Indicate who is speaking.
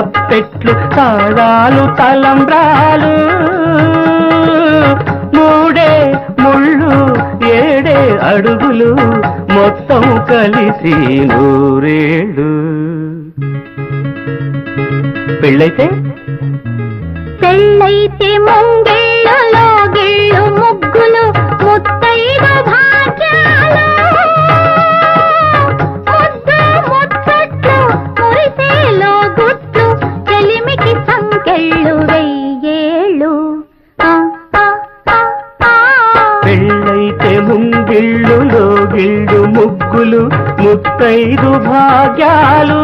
Speaker 1: తప్పెట్లు తాళాలు తలంబ్రాలు మూడే ముళ్ళు ఏడే అడుగులు మొత్తం కలిసి నూరేళ్ళు. పెళ్ళైతే
Speaker 2: ముంగిళ్ళలో గిళ్ళు ముగ్గులు ముత్తైద భాగ్యాలు ముద్దు ముచ్చట్లు మురిసేలో గుట్లు చెలిమికి సంకెళ్ళు వెయ్యేళ్ళు.
Speaker 1: పెళ్ళైతే ముంగిళ్ళులో గిళ్ళు ముగ్గులు ముత్తైదు భాగ్యాలు